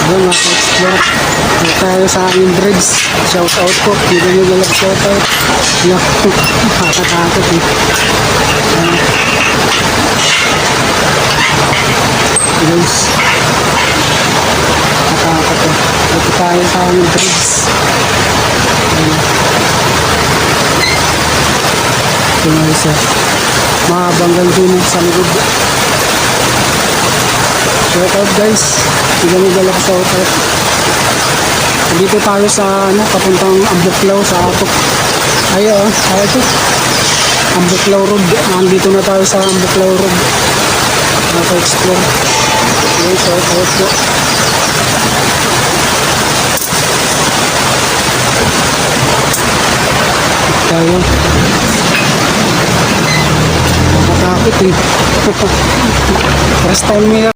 Ayun mga ka-explore. Dito tayo sa aming bridge. Shout out po. Dito nyo galang shout out. Nakakatakot eh. Guys. Nakatakot eh. Dito tayo sa aming bridge. Ito nga isa. Mahabanggang tunog sa likod. Shout out guys. Dito nyo galang shout out. Dito tayo sa papuntang Ambuklaw sa Atok. Ayo, ito. Ambuklaw Road. Nandito na tayo sa Ambuklaw Road. Naka-explore. Okay, shout out po. Tayo. Nakatakot eh. First time